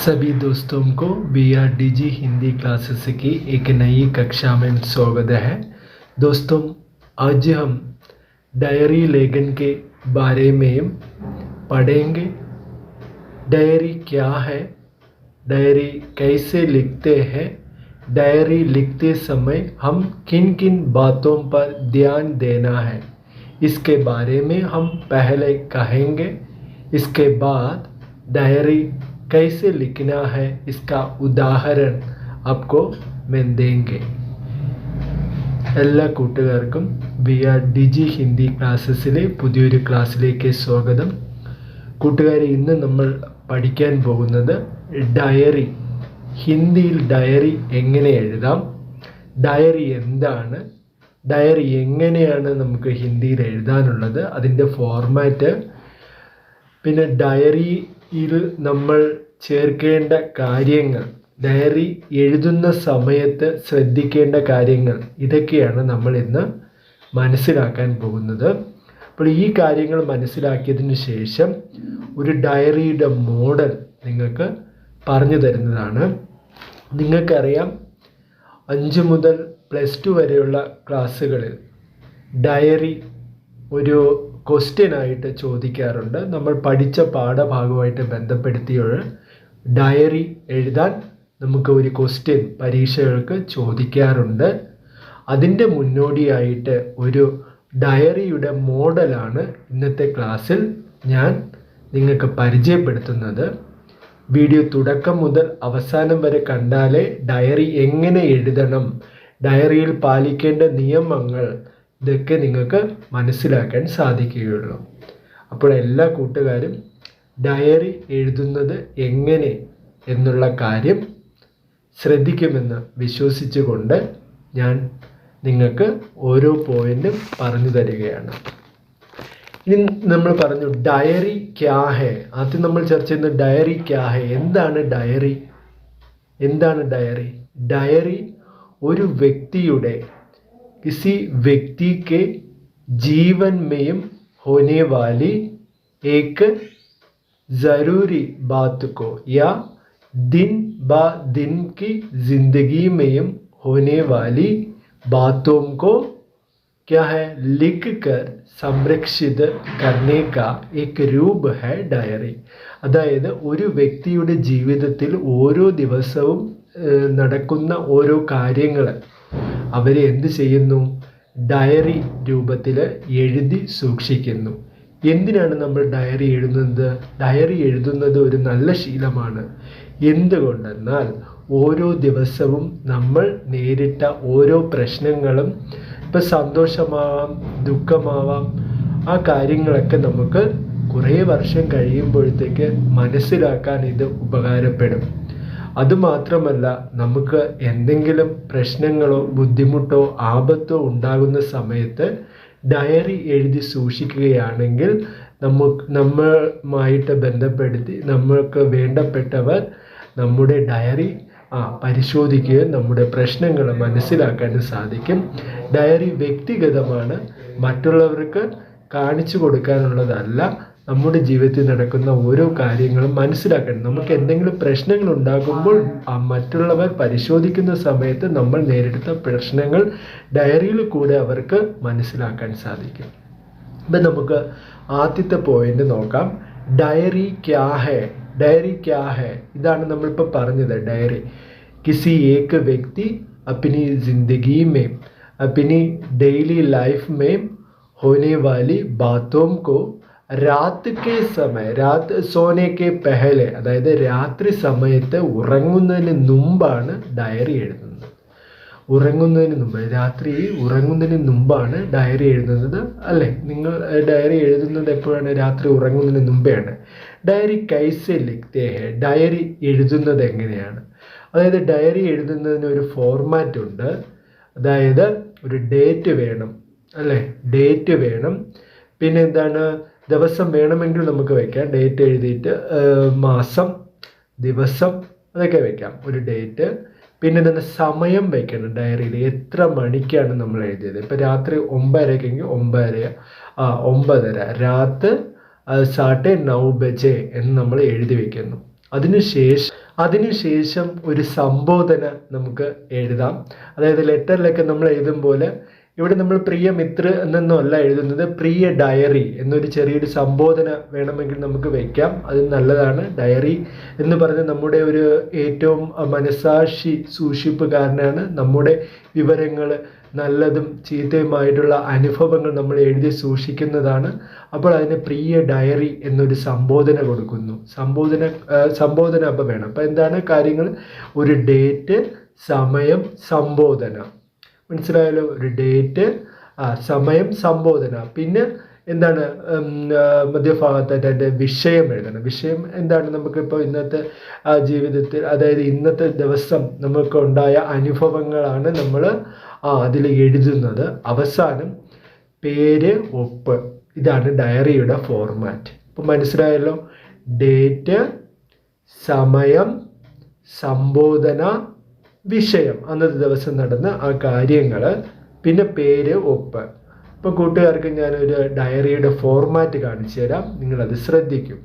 सभी दोस्तों को BRDG हिंदी क्लासेस की एक नई कक्षा में स्वागत है। दोस्तों, आज हम डायरी लेखन के बारे में पढ़ेंगे। डायरी क्या है, डायरी कैसे लिखते हैं, डायरी लिखते समय हम किन किन बातों पर ध्यान देना है, इसके बारे में हम पहले कहेंगे। इसके बाद डायरी कैसे लिखना है इसका उदाहरण आपको मैं देंगे। എല്ലാ കൂട്ടുകാർക്കും BRDG ഹിന്ദി ക്ലാസ്സസിലെ പുതിയൊരു ക്ലാസ്സിലേക്ക് സ്വാഗതം. കൂട്ടുകാരെ, ഇന്ന് നമ്മൾ പഠിക്കാൻ പോകുന്നത് ഡയറി. ഹിന്ദിയിൽ ഡയറി എങ്ങനെ എഴുതാം, ഡയറി എന്താണ്, ഡയറി എങ്ങനെയാണ് നമുക്ക് ഹിന്ദിയിൽ എഴുതാനുള്ളത്, അതിൻ്റെ ഫോർമാറ്റ്, പിന്നെ ഡയറിയിൽ നമ്മൾ ചേർക്കേണ്ട കാര്യങ്ങൾ, ഡയറി എഴുതുന്ന സമയത്ത് ശ്രദ്ധിക്കേണ്ട കാര്യങ്ങൾ, ഇതൊക്കെയാണ് നമ്മൾ ഇന്ന് മനസ്സിലാക്കാൻ പോകുന്നത്. അപ്പോൾ ഈ കാര്യങ്ങൾ മനസ്സിലാക്കിയതിന് ശേഷം ഒരു ഡയറിയുടെ മോഡൽ നിങ്ങൾക്ക് പറഞ്ഞു തരുന്നതാണ്. നിങ്ങൾക്കറിയാം, 5 മുതൽ +2 വരെയുള്ള ക്ലാസ്സുകളിൽ ഡയറി ഒരു ക്വസ്റ്റ്യനായിട്ട് ചോദിക്കാറുണ്ട്. നമ്മൾ പഠിച്ച പാഠഭാഗമായിട്ട് ബന്ധപ്പെടുത്തിയൊരു ഡയറി എഴുതാൻ നമുക്ക് ഒരു ക്വസ്റ്റ്യൻ പരീക്ഷകൾക്ക് ചോദിക്കാറുണ്ട്. അതിൻ്റെ മുന്നോടിയായിട്ട് ഒരു ഡയറിയുടെ മോഡലാണ് ഇന്നത്തെ ക്ലാസ്സിൽ ഞാൻ നിങ്ങൾക്ക് പരിചയപ്പെടുത്തുന്നത്. വീഡിയോ തുടക്കം മുതൽ അവസാനം വരെ കണ്ടാലേ ഡയറി എങ്ങനെ എഴുതണം, ഡയറിയിൽ പാലിക്കേണ്ട നിയമങ്ങൾ, ഇതൊക്കെ നിങ്ങൾക്ക് മനസ്സിലാക്കാൻ സാധിക്കുകയുള്ളൂ. അപ്പോൾ എല്ലാ കൂട്ടുകാരും ഡയറി എഴുതുന്നത് എങ്ങനെ എന്നുള്ള കാര്യം ശ്രദ്ധിക്കുമെന്ന് വിശ്വസിച്ചുകൊണ്ട് ഞാൻ നിങ്ങൾക്ക് ഓരോ പോയിന്റും പറഞ്ഞു തരികയാണ്. ഇനി നമ്മൾ പറഞ്ഞു ഡയറി ക്യാ ഹെ. ആദ്യം നമ്മൾ ചർച്ച ചെയ്യുന്നത് ഡയറി ക്യാ ഹെ. എന്താണ് ഡയറി? എന്താണ് ഡയറി? ഡയറി ഒരു വ്യക്തിയുടെ, किसी व्यक्ति के जीवन में होने वाली एक ज़रूरी बात को या दिन ब दिन की ज़िंदगी में होने वाली बातों को क्या है, लिख कर संरक्षित करने का एक रूप है ഡയറി. അതായത് ഒരു വ്യക്തിയുടെ ജീവിതത്തിൽ ഓരോ ദിവസവും നടക്കുന്ന ഓരോ കാര്യങ്ങൾ അവർ എന്ത് ചെയ്യുന്നു, ഡയറി രൂപത്തിൽ എഴുതി സൂക്ഷിക്കുന്നു. എന്തിനാണ് നമ്മൾ ഡയറി എഴുതുന്നത്? ഡയറി എഴുതുന്നത് ഒരു നല്ല ശീലമാണ്. എന്തുകൊണ്ടെന്നാൽ ഓരോ ദിവസവും നമ്മൾ നേരിട്ട ഓരോ പ്രശ്നങ്ങളും, ഇപ്പം സന്തോഷമാവാം, ദുഃഖമാവാം, ആ കാര്യങ്ങളൊക്കെ നമുക്ക് കുറേ വർഷം കഴിയുമ്പോഴത്തേക്ക് മനസ്സിലാക്കാൻ ഇത് ഉപകാരപ്പെടും. അതുമാത്രമല്ല, നമുക്ക് എന്തെങ്കിലും പ്രശ്നങ്ങളോ ബുദ്ധിമുട്ടോ ആപത്തോ ഉണ്ടാകുന്ന സമയത്ത് ഡയറി എഴുതി സൂക്ഷിക്കുകയാണെങ്കിൽ നമ്മളുമായിട്ട് ബന്ധപ്പെടുത്തി നമ്മൾക്ക് വേണ്ടപ്പെട്ടവർ നമ്മുടെ ഡയറി പരിശോധിക്കുകയും നമ്മുടെ പ്രശ്നങ്ങൾ മനസ്സിലാക്കാനും സാധിക്കും. ഡയറി വ്യക്തിഗതമാണ്, മറ്റുള്ളവർക്ക് കാണിച്ചു കൊടുക്കാനുള്ളതല്ല. നമ്മുടെ ജീവിതത്തിൽ നടക്കുന്ന ഓരോ കാര്യങ്ങളും മനസ്സിലാക്കണം. നമുക്ക് എന്തെങ്കിലും പ്രശ്നങ്ങൾ ഉണ്ടാകുമ്പോൾ മറ്റുള്ളവർ പരിശോധിക്കുന്ന സമയത്ത് നമ്മൾ നേരിടുന്ന പ്രശ്നങ്ങൾ ഡയറിയിൽ കൂടെ അവർക്ക് മനസ്സിലാക്കാൻ സാധിക്കും. അപ്പം നമുക്ക് ആദ്യത്തെ പോയിന്റ് നോക്കാം. ഡയറി ക്യാ ഹെ. ഡയറി ക്യാ ഹെ, ഇതാണ് നമ്മളിപ്പോൾ പറഞ്ഞത്. ഡയറി കിസി ഏക വ്യക്തി അപ്നി ജിന്ദഗി में अपनी डेली लाइफ में होने वाली बातों को രാത് കെ സമയ, രാത് സോനെ കെ പെഹലെ, അതായത് രാത്രി സമയത്ത് ഉറങ്ങുന്നതിന് മുമ്പാണ് ഡയറി എഴുതുന്നത്. ഉറങ്ങുന്നതിന് മുമ്പ്, രാത്രി ഉറങ്ങുന്നതിന് മുമ്പാണ് ഡയറി എഴുതുന്നത്, അല്ലേ? നിങ്ങൾ ഡയറി എഴുതുന്നത് എപ്പോഴാണ്? രാത്രി ഉറങ്ങുന്നതിന് മുമ്പെയാണ്. ഡയറി കൈസെ ലിഖ്തേ ഹെ. ഡയറി എഴുതുന്നത് എങ്ങനെയാണ്? അതായത് ഡയറി എഴുതുന്നതിന് ഒരു ഫോർമാറ്റ് ഉണ്ട്. അതായത് ഒരു ഡേറ്റ് വേണം, അല്ലേ? ഡേറ്റ് വേണം. പിന്നെ എന്താണ്, ദിവസം വേണമെങ്കിൽ നമുക്ക് വയ്ക്കാം. ഡേറ്റ് എഴുതിയിട്ട് മാസം, ദിവസം, അതൊക്കെ വയ്ക്കാം, ഒരു ഡേറ്റ്. പിന്നെ തന്നെ സമയം വയ്ക്കണം ഡയറിയിൽ. എത്ര മണിക്കാണ് നമ്മൾ എഴുതിയത്? ഇപ്പം രാത്രി 9:30 9:30 രാത്ത് 9:30 എന്ന് നമ്മൾ എഴുതി വയ്ക്കുന്നു. അതിനുശേഷം അതിനുശേഷം ഒരു സംബോധന നമുക്ക് എഴുതാം. അതായത് ലെറ്ററിലൊക്കെ നമ്മൾ എഴുതും പോലെ ഇവിടെ നമ്മൾ പ്രിയ മിത്ര എന്നൊന്നുമല്ല എഴുതുന്നത്, പ്രിയ ഡയറി എന്നൊരു ചെറിയൊരു സംബോധന വേണമെങ്കിൽ നമുക്ക് വയ്ക്കാം. അത് നല്ലതാണ്. ഡയറി എന്ന് പറഞ്ഞാൽ നമ്മുടെ ഒരു ഏറ്റവും മനസാക്ഷി സൂക്ഷിപ്പുകാരനാണ്. നമ്മുടെ വിവരങ്ങൾ, നല്ലതും ചീത്തയുമായിട്ടുള്ള അനുഭവങ്ങൾ നമ്മൾ എഴുതി സൂക്ഷിക്കുന്നതാണ്. അപ്പോൾ അതിന് പ്രിയ ഡയറി എന്നൊരു സംബോധന കൊടുക്കുന്നു. സംബോധന അപ്പം വേണം. അപ്പം എന്താണ് കാര്യങ്ങൾ? ഒരു ഡേറ്റ്, സമയം, സംബോധന. മനസ്സിലായല്ലോ? ഒരു ഡേറ്റ്, സമയം, സംബോധന. പിന്നെ എന്താണ് മധ്യഭാഗത്തായിട്ട് അതിൻ്റെ വിഷയം എഴുതണം. വിഷയം എന്താണ്? നമുക്കിപ്പോൾ ഇന്നത്തെ ജീവിതത്തിൽ, അതായത് ഇന്നത്തെ ദിവസം നമുക്ക് ഉണ്ടായ അനുഭവങ്ങളാണ് നമ്മൾ അതിൽ എഴുതുന്നത്. അവസാനം പേര്, ഒപ്പ്. ഇതാണ് ഡയറിയുടെ ഫോർമാറ്റ്. ഇപ്പം മനസ്സിലായല്ലോ? ഡേറ്റ്, സമയം, സംബോധന, വിഷയം, അന്നത്തെ ദിവസം നടന്ന ആ കാര്യങ്ങൾ, പിന്നെ പേര്, ഒപ്പ്. ഇപ്പോൾ കൂട്ടുകാർക്ക് ഞാനൊരു ഡയറിയുടെ ഫോർമാറ്റ് കാണിച്ചു തരാം. നിങ്ങളത് ശ്രദ്ധിക്കും.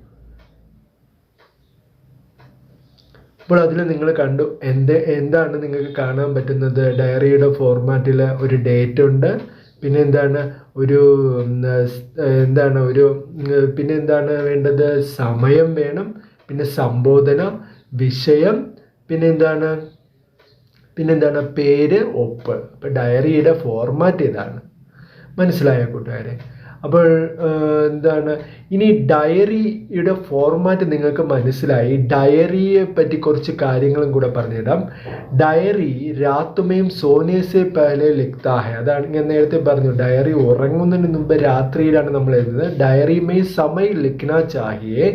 അപ്പോൾ അതിൽ നിങ്ങൾ കണ്ടു എന്താണ് നിങ്ങൾക്ക് കാണാൻ പറ്റുന്നത്? ഡയറിയുടെ ഫോർമാറ്റിൽ ഒരു ഡേറ്റ് ഉണ്ട്, പിന്നെ എന്താണ് പിന്നെ എന്താണ് വേണ്ടത്? സമയം വേണം, പിന്നെ സംബോധന, വിഷയം, പിന്നെന്താണ് പേര്, ഒപ്പ്. അപ്പോൾ ഡയറിയുടെ ഫോർമാറ്റ് ഇതാണ്. മനസ്സിലായോ കൂട്ടുകാരെ? അപ്പോൾ ഇനി ഡയറിയുടെ ഫോർമാറ്റ് നിങ്ങൾക്ക് മനസ്സിലായി. ഡയറിയെ പറ്റി കുറച്ച് കാര്യങ്ങളും കൂടെ പറഞ്ഞുതരാം. ഡയറി രാത്തുമേയും സോനേസെ പഹലെ ലിഖ്താ ഹെ. അതാണ് ഞാൻ നേരത്തെ പറഞ്ഞു. ഡയറി ഉറങ്ങുന്നതിന് മുമ്പ് രാത്രിയിലാണ് നമ്മൾ എഴുതുന്നത്. ഡയറിമേ സമയം ലിഖ്നാ ചാഹിയെ.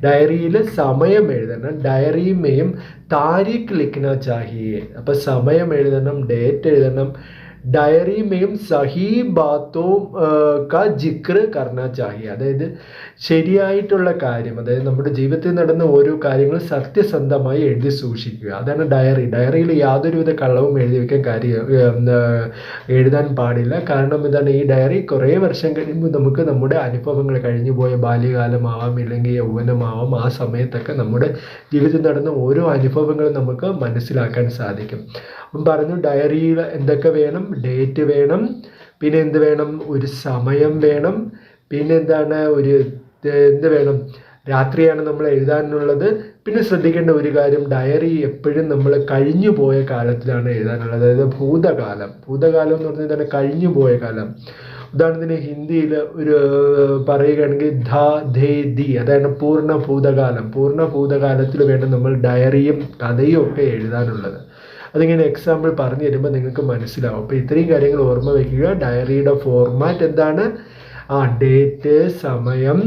ഡയറിയിൽ സമയം എഴുതണം. ഡയറിമേയും താരീഖ് ലിഖ്നാ ചാഹിയെ. അപ്പം സമയം എഴുതണം, ഡേറ്റ് എഴുതണം. डायरी में सही बातों का जिक्र करना चाहिए. അതായത് ശരിയായിട്ടുള്ള കാര്യം, അതായത് നമ്മുടെ ജീവിതത്തിൽ നടന്ന ഓരോ കാര്യങ്ങളും സത്യസന്ധമായി എഴുതി സൂക്ഷിക്കുക. അതാണ് ഡയറി. ഡയറിയിൽ യാതൊരുവിധ കള്ളവും എഴുതാൻ പാടില്ല. കാരണം എന്താണ്, ഈ ഡയറി കുറേ വർഷം കഴിയുമ്പോൾ നമുക്ക് നമ്മുടെ അനുഭവങ്ങൾ, കഴിഞ്ഞു പോയ ബാല്യകാലമാവാം, ഇല്ലെങ്കിൽ യൗവനമാവാം, ആ സമയത്തൊക്കെ നമ്മുടെ ജീവിതത്തിൽ നടന്ന ഓരോ അനുഭവങ്ങളും നമുക്ക് മനസ്സിലാക്കാൻ സാധിക്കും. പറഞ്ഞു ഡയറിയിൽ എന്തൊക്കെ വേണം? ഡേറ്റ് വേണം, പിന്നെ എന്ത് വേണം? ഒരു സമയം വേണം, പിന്നെ എന്താണ് എന്ത് വേണം? രാത്രിയാണ് നമ്മൾ എഴുതാനുള്ളത്. പിന്നെ ശ്രദ്ധിക്കേണ്ട ഒരു കാര്യം, ഡയറി എപ്പോഴും നമ്മൾ കഴിഞ്ഞു പോയ കാലത്തിലാണ് എഴുതാനുള്ളത്. അതായത് ഭൂതകാലം. ഭൂതകാലം എന്ന് പറഞ്ഞാൽ തന്നെ കഴിഞ്ഞു പോയ കാലം. ഉദാഹരണത്തിന് ഹിന്ദിയിൽ പറയുകയാണെങ്കിൽ ദി, അതാണ് പൂർണ്ണ ഭൂതകാലം. പൂർണ്ണ ഭൂതകാലത്തിൽ വേണം നമ്മൾ ഡയറിയും കഥയും ഒക്കെ എഴുതാനുള്ളത്. അതിങ്ങനെ എക്സാമ്പിൾ പറഞ്ഞു തരുമ്പോൾ നിങ്ങൾക്ക് മനസ്സിലാവും. അപ്പോൾ ഇത്രയും കാര്യങ്ങൾ ഓർമ്മ വയ്ക്കുക. ഡയറിയുടെ ഫോർമാറ്റ് എന്താണ്? ഡേറ്റ്, സമയം,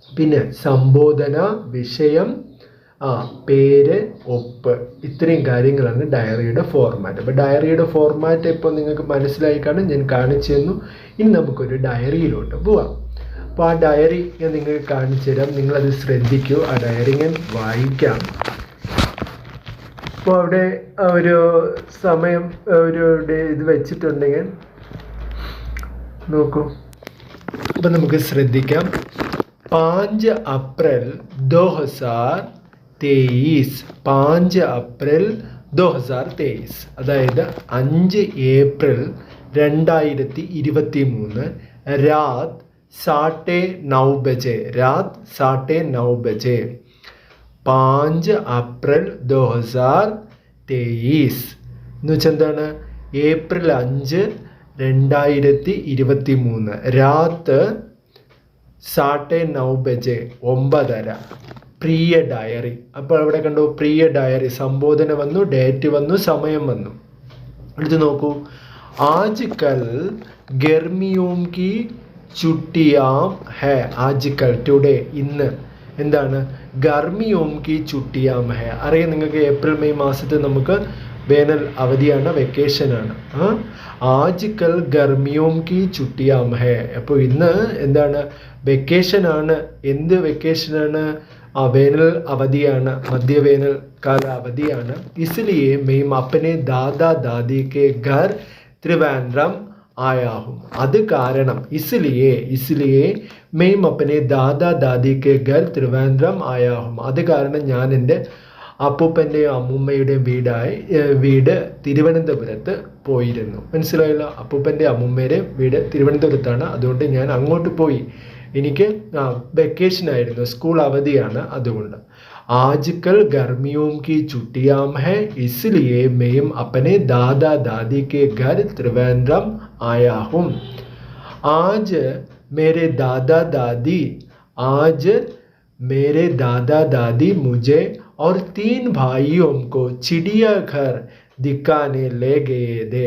പിന്നെ സംബോധന, വിഷയം, പേര്, ഒപ്പ്. ഇത്രയും കാര്യങ്ങളാണ് ഡയറിയുടെ ഫോർമാറ്റ്. അപ്പോൾ ഡയറിയുടെ ഫോർമാറ്റ് ഇപ്പോൾ നിങ്ങൾക്ക് മനസ്സിലായി കാണും. ഞാൻ കാണിച്ചു തന്നു. ഇനി നമുക്കൊരു ഡയറിയിലോട്ട് പോവാം. അപ്പോൾ ആ ഡയറി ഞാൻ നിങ്ങൾക്ക് കാണിച്ചു തരാം. നിങ്ങളത് ശ്രദ്ധിക്കൂ. ആ ഡയറി ഞാൻ വായിക്കാം. അപ്പോൾ അവിടെ ഒരു സമയം, ഇത് വെച്ചിട്ടുണ്ടെങ്കിൽ നോക്കൂ. അപ്പം നമുക്ക് ശ്രദ്ധിക്കാം. 5 अप्रैल 2023. 5 अप्रैल 2023. അതായത് 5 ഏപ്രിൽ 2023 രാത് 9:30 बजे. രാത് 9:30 बजे. 5 अप्रैल 2023 എന്ന് വെച്ചാൽ എന്താണ്? ഏപ്രിൽ 5, 2023 രാത്ത് 9:30 ബജെ, 9:30. പ്രിയ ഡയറി. അപ്പോൾ അവിടെ കണ്ടു, പ്രിയ ഡയറി. സംബോധന വന്നു, ഡേറ്റ് വന്നു, സമയം വന്നു. അടുത്ത് നോക്കൂ. ആജ്കൽ ഗർമിയോം കി ചുട്ടിയാം ഹേ. ആജ്കൽ, ടുഡേ, ഇന്ന്. എന്താണ്? ഗർമിയോം കി ചുട്ടിയാം ഹേ. അറിയാം നിങ്ങൾക്ക്, ഏപ്രിൽ മെയ് മാസത്തിൽ നമുക്ക് വേനൽ അവധിയാണ്, വെക്കേഷനാണ്. ആജ്കൽ ഗർമിയോം കി ചുട്ടിയാം ഹേ. അപ്പോൾ ഇന്ന് എന്താണ്? വെക്കേഷനാണ്. എന്ത് വെക്കേഷനാണ്? വേനൽ അവധിയാണ്, മധ്യവേനൽ കാല അവധിയാണ്. ഇസ്ലിയെ മെയിം അപ്പനെ ദാദാ ദാദി കെ ഘർ ത്രിവാൻഡ്രം ആയാഹും. അത് കാരണം, ഇസ്ലിയെ മെയിം അപ്പനെ ദാദാ ദാദി കെ ഘർ ത്രിവാൻഡ്രം ആയാഹും. അത് കാരണം ഞാൻ എൻ്റെ അപ്പൂപ്പൻ്റെയും അമ്മൂമ്മയുടെയും വീട് തിരുവനന്തപുരത്ത് പോയിരുന്നു. മനസ്സിലായല്ലോ? അപ്പൂപ്പൻ്റെയും അമ്മൂമ്മയുടെയും വീട് തിരുവനന്തപുരത്താണ്. അതുകൊണ്ട് ഞാൻ അങ്ങോട്ട് പോയി. എനിക്ക് വെക്കേഷൻ ആയിരുന്നു, സ്കൂൾ അവധിയാണ്. അതുകൊണ്ട് आजकल गर्मियों की छुट्टियां हैं, इसलिए मैं अपने दादा दादी के घर त्रिवेंद्रम आया हूँ. आज मेरे दादा दादी मुझे और 3 भाइयों को चिड़ियाघर दिखाने ले गए थे.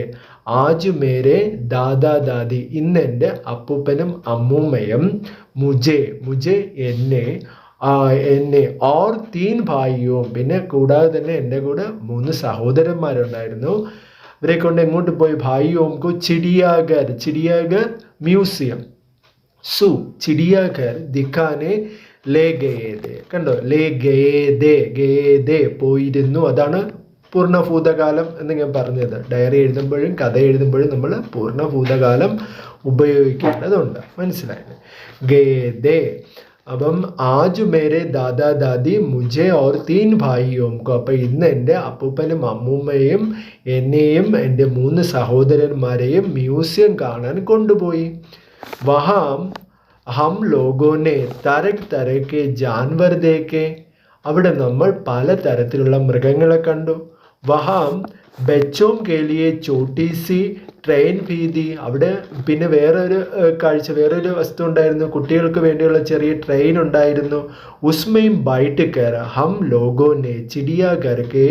आज मेरे दादा दादी ഇന്നെൻ്റെ അപ്പൂപ്പനും അമ്മൂമ്മയും മുझे എന്നെ ഓർ 3 ഭായിയും, പിന്നെ കൂടാതെ തന്നെ എൻ്റെ കൂടെ 3 സഹോദരന്മാരുണ്ടായിരുന്നു. ഇവരെ കൊണ്ട് എങ്ങോട്ട് പോയി? ഭായിയോംകോ ചിടിയാഘർ മ്യൂസിയം, ചിടിയാഘർ ദിഖാനെ ലേ ഗയേ. കണ്ടോ? ലേ ഗയേ പോയിരുന്നു. അതാണ് പൂർണ്ണഭൂതകാലം എന്ന് ഞാൻ പറഞ്ഞത്. ഡയറി എഴുതുമ്പോഴും കഥ എഴുതുമ്പോഴും നമ്മൾ പൂർണ്ണഭൂതകാലം ഉപയോഗിക്കേണ്ടതുണ്ട്. മനസ്സിലായത്? ഗയേ. അപ്പം ആജ് മേരെ ദാദാ ദാദി മുझे और 3 ഭായിയോം കോ. അപ്പം ഇന്ന് എൻ്റെ അപ്പൂപ്പനും അമ്മൂമ്മയും എന്നെയും എൻ്റെ 3 സഹോദരന്മാരെയും മ്യൂസിയം കാണാൻ കൊണ്ടുപോയി. വഹാം ഹം ലോഗോനെ തരക് തരക്കെ ജാൻവർ ദേക്കെ. അവിടെ നമ്മൾ പല തരത്തിലുള്ള മൃഗങ്ങളെ കണ്ടു. വഹാം ബച്ചോം കേലിയെ ചോട്ടി സി ട്രെയിൻ ഭീതി. അവിടെ പിന്നെ വേറൊരു വസ്തു ഉണ്ടായിരുന്നു. കുട്ടികൾക്ക് വേണ്ടിയുള്ള ചെറിയ ട്രെയിൻ ഉണ്ടായിരുന്നു. ഉസ്മയും ബൈറ്റ് കയറ ഹം ലോഗോനെ ചിടിയാഘർക്കെ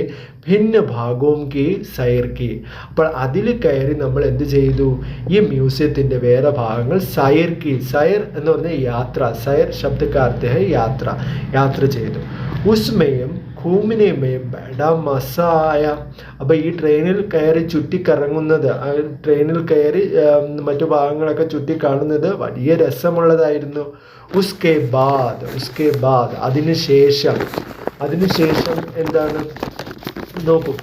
ഭിന്ന ഭാഗവും കി സൈർ കി. അപ്പോൾ അതിൽ കയറി നമ്മൾ എന്ത് ചെയ്തു? ഈ മ്യൂസിയത്തിൻ്റെ വേറെ ഭാഗങ്ങൾ സൈർ എന്ന് പറഞ്ഞാൽ യാത്ര. സൈർ ശബ്ദക്കാർത്തെ യാത്ര ചെയ്തു. ഉസ്മയും ഘൂമിനെയും ബഡ മസായ. അപ്പോൾ ഈ ട്രെയിനിൽ കയറി ചുറ്റിക്കറങ്ങുന്നത്, ട്രെയിനിൽ കയറി മറ്റു ഭാഗങ്ങളൊക്കെ ചുറ്റി കാണുന്നത് വലിയ രസമുള്ളതായിരുന്നു. ഉസ്കെ ബാദ് അതിനുശേഷം എന്താണ്? നോക്കൂ,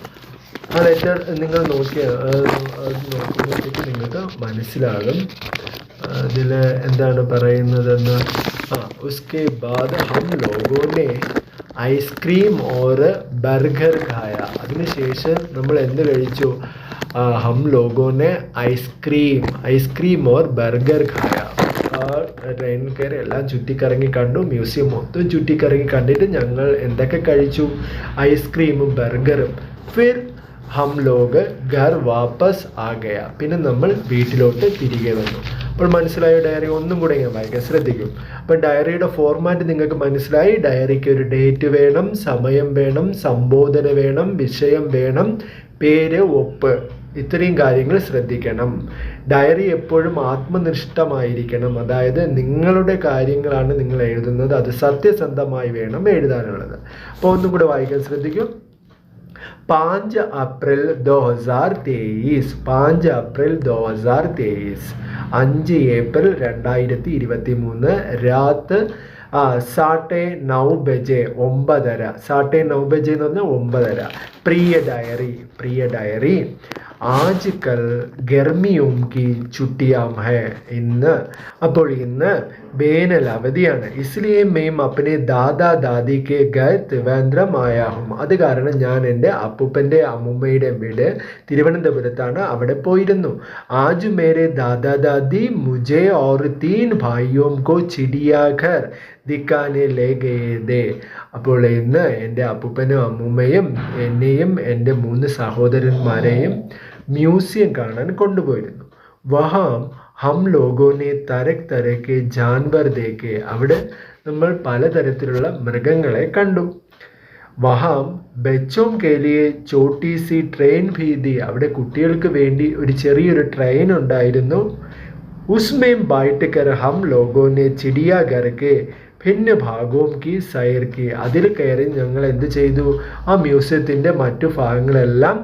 ആ ലെറ്റർ നിങ്ങൾ നോക്കുമ്പോഴത്തേക്ക് നിങ്ങൾക്ക് മനസ്സിലാകും ഇതിൽ എന്താണ് പറയുന്നതെന്ന്. ഉസ്കെ ബാദ് ഹം ലോഗോനെ ഐസ്ക്രീം ഓർ ബർഗർ ഖായ. അതിനുശേഷം നമ്മൾ എന്ത് കഴിച്ചു? ഹം ലോഗോനെ ഐസ്ക്രീം ഓർ ബർഗർ ഖായ. ട്രെയിനിൽ കയറി എല്ലാം ചുറ്റിക്കറങ്ങി കണ്ടു. മ്യൂസിയം മൊത്തം ചുറ്റിക്കറങ്ങി കണ്ടിട്ട് ഞങ്ങൾ എന്തൊക്കെ കഴിച്ചു? ഐസ്ക്രീമും ബർഗറും. ഫിർ ഹം ലോഗ് ഘർ വാപ്പസ് ആ ഗയ. പിന്നെ നമ്മൾ വീട്ടിലോട്ട് തിരികെ വന്നു. അപ്പോൾ മനസ്സിലായോ? ഡയറി ഒന്നും കൂടെ ഞാൻ വായിക്കാൻ ശ്രദ്ധിക്കും. അപ്പോൾ ഡയറിയുടെ ഫോർമാറ്റ് നിങ്ങൾക്ക് മനസ്സിലായി. ഡയറിക്ക് ഒരു ഡേറ്റ് വേണം, സമയം വേണം, സംബോധന വേണം, വിഷയം വേണം, പേര്, ഒപ്പ്, ഇത്രയും കാര്യങ്ങൾ ശ്രദ്ധിക്കണം. ഡയറി എപ്പോഴും ആത്മനിഷ്ഠമായിരിക്കണം. അതായത് നിങ്ങളുടെ കാര്യങ്ങളാണ് നിങ്ങൾ എഴുതുന്നത്, അത് സത്യസന്ധമായി വേണം എഴുതാനുള്ളത്. അപ്പോൾ ഒന്നും കൂടെ വായിക്കാൻ ശ്രദ്ധിക്കും. 5 अप्रैल 2023 5 अप्रैल 2023 5 ഏപ്രിൽ 2023 രാത്ത് 9:30 ബജെ 9:30 9:30 ബജെ എന്ന് പറഞ്ഞാൽ 9:30. പ്രിയ ഡയറി ആജ്കൽ ഗർമിയും കി ചുട്ടിയാം ഹേ. ഇന്ന് വേനൽ അവധിയാണ്. ഇസ്ലിയെ മേം അപ്പനെ ദാദാ ദാദിക്ക് ഘർ ത്രിവേന്ദ്രം ആയാ ഹും. അത് കാരണം ഞാൻ എൻ്റെ അപ്പൂപ്പൻ്റെ അമ്മൂമ്മയുടെ വീട് തിരുവനന്തപുരത്താണ്, അവിടെ പോയിരുന്നു. ആജ് മേരെ ദാദാ ദാദി മുझे और 3 ഭായിയോം കോ ചിടിയാഘർ ദിക്കാനെ ലേ ഗയേ ദേ. അപ്പോൾ ഇന്ന് എൻ്റെ അപ്പൂപ്പനും അമ്മൂമ്മയും എന്നെയും എൻ്റെ 3 സഹോദരന്മാരെയും മ്യൂസിയം കാണാൻ കൊണ്ടുപോയിരുന്നു. വഹാം ഹം ലോഗോനെ തരക് ജാൻവർ ദേക്കെ. അവിടെ നമ്മൾ പലതരത്തിലുള്ള മൃഗങ്ങളെ കണ്ടു. വഹാം ബച്ചോം കേലിയെ ചോട്ടി സി ട്രെയിൻ ഭീതി. അവിടെ കുട്ടികൾക്ക് വേണ്ടി ഒരു ചെറിയൊരു ട്രെയിൻ ഉണ്ടായിരുന്നു. ഉസ്മേം ബൈറ്റ് കർ ഹം ലോഗോനെ ചിടിയാഘർക്കെ ഭിന്ന ഭാഗവും കി സൈർ കി. അതിൽ കയറി ഞങ്ങൾ എന്ത് ചെയ്തു? ആ മ്യൂസിയത്തിൻ്റെ മറ്റു ഭാഗങ്ങളെല്ലാം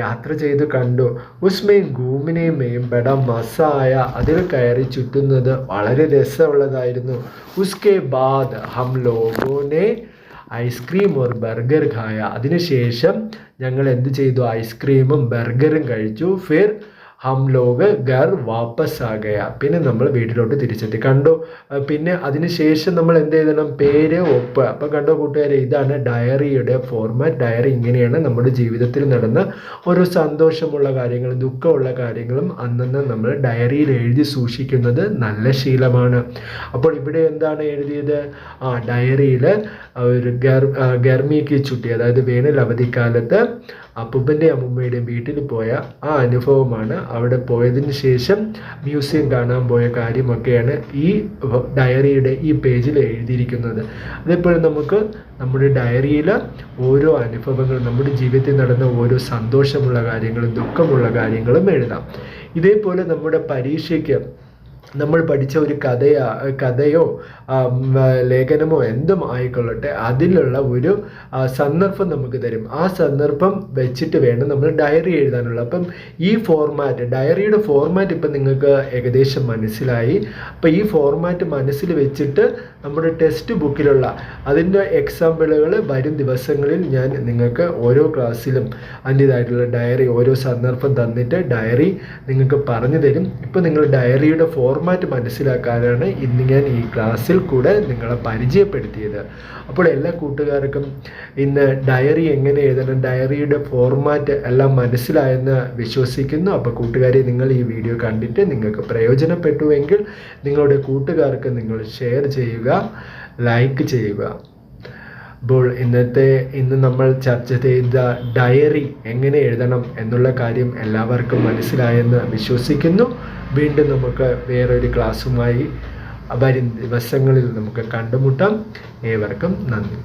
യാത്ര ചെയ്ത് കണ്ടു. ഉസ്മേം ഘൂമിനെയും ബഡ മസായ. അതിൽ കയറി ചുറ്റുന്നത് വളരെ രസമുള്ളതായിരുന്നു. ഉസ്കെ ബാദ് ഹം ലോഗോനെ ഐസ്ക്രീം ഓർ ബർഗർ ഖായ. അതിനുശേഷം ഞങ്ങൾ എന്ത് ചെയ്തു? ഐസ്ക്രീമും ബർഗറും കഴിച്ചു. ഫിർ ഹം ലോഗ് ഘർ വാപ്പസ് ആ ഗയ. പിന്നെ നമ്മൾ വീട്ടിലോട്ട് തിരിച്ചെത്തി. കണ്ടോ? പിന്നെ അതിനുശേഷം നമ്മൾ എന്ത് എഴുതണം? പേര്, ഒപ്പ്. അപ്പം കണ്ടോ കൂട്ടുകാരെ, ഇതാണ് ഡയറിയുടെ ഫോർമാറ്റ്. ഡയറി ഇങ്ങനെയാണ് നമ്മുടെ ജീവിതത്തിൽ നടന്ന ഓരോ സന്തോഷമുള്ള കാര്യങ്ങളും ദുഃഖമുള്ള കാര്യങ്ങളും അന്നന്ന് നമ്മൾ ഡയറിയിൽ എഴുതി സൂക്ഷിക്കുന്നത് നല്ല ശീലമാണ്. അപ്പോൾ ഇവിടെ എന്താണ് എഴുതിയത്? ഡയറിയിൽ ഒരു ഗർമിക്ക് ചുട്ടി, അതായത് വേനൽ അവധിക്കാലത്ത് അപ്പൂപ്പൻ്റെയും അമ്മൂമ്മയുടെയും വീട്ടിൽ പോയ ആ അനുഭവമാണ്. അവിടെ പോയതിന് ശേഷം മ്യൂസിയം കാണാൻ പോയ കാര്യമൊക്കെയാണ് ഈ ഡയറിയുടെ ഈ പേജിൽ എഴുതിയിരിക്കുന്നത്. അതേപോലെ നമുക്ക് നമ്മുടെ ഡയറിയിൽ ഓരോ അനുഭവങ്ങളും, നമ്മുടെ ജീവിതത്തിൽ നടന്ന ഓരോ സന്തോഷമുള്ള കാര്യങ്ങളും ദുഃഖമുള്ള കാര്യങ്ങളും എഴുതാം. ഇതേപോലെ നമ്മുടെ പരീക്ഷയ്ക്ക് നമ്മൾ പഠിച്ച ഒരു കഥയോ ലേഖനമോ എന്തും ആയിക്കൊള്ളട്ടെ, അതിലുള്ള ഒരു സന്ദർഭം നമുക്ക് തരും. ആ സന്ദർഭം വെച്ചിട്ട് വേണം നമ്മൾ ഡയറി എഴുതാനുള്ളത്. അപ്പം ഈ ഫോർമാറ്റ്, ഡയറിയുടെ ഫോർമാറ്റ് ഇപ്പം നിങ്ങൾക്ക് ഏകദേശം മനസ്സിലായി. അപ്പം ഈ ഫോർമാറ്റ് മനസ്സിൽ വെച്ചിട്ട് നമ്മുടെ ടെക്സ്റ്റ് ബുക്കിലുള്ള അതിൻ്റെ എക്സാമ്പിളുകൾ വരും ദിവസങ്ങളിൽ ഞാൻ നിങ്ങൾക്ക് ഓരോ ക്ലാസ്സിലും അതിൻ്റേതായിട്ടുള്ള ഡയറി ഓരോ സന്ദർഭം തന്നിട്ട് ഡയറി നിങ്ങൾക്ക് പറഞ്ഞു തരും. ഇപ്പം നിങ്ങൾ ഡയറിയുടെ ഫോർമാറ്റ് മനസ്സിലാക്കാനാണ് ഇന്ന് ഞാൻ ഈ ക്ലാസ്സിൽ കൂടെ നിങ്ങളെ പരിചയപ്പെടുത്തിയത്. അപ്പോൾ എല്ലാ കൂട്ടുകാർക്കും ഇന്ന് ഡയറി എങ്ങനെ എഴുതണം, ഡയറിയുടെ ഫോർമാറ്റ് എല്ലാം മനസ്സിലായെന്ന് വിശ്വസിക്കുന്നു. അപ്പോൾ കൂട്ടുകാരെ, നിങ്ങൾ ഈ വീഡിയോ കണ്ടിട്ട് നിങ്ങൾക്ക് പ്രയോജനപ്പെട്ടുവെങ്കിൽ നിങ്ങളുടെ കൂട്ടുകാർക്ക് നിങ്ങൾ ഷെയർ ചെയ്യുക, ലൈക്ക് ചെയ്യുക. അപ്പോൾ ഇന്ന് നമ്മൾ ചർച്ച ചെയ്ത ഡയറി എങ്ങനെ എഴുതണം എന്നുള്ള കാര്യം എല്ലാവർക്കും മനസ്സിലായെന്ന് വിശ്വസിക്കുന്നു. വീണ്ടും നമുക്ക് വേറൊരു ക്ലാസ്സുമായി വരും ദിവസങ്ങളിൽ നമുക്ക് കണ്ടുമുട്ടാം. ഏവർക്കും നന്ദി.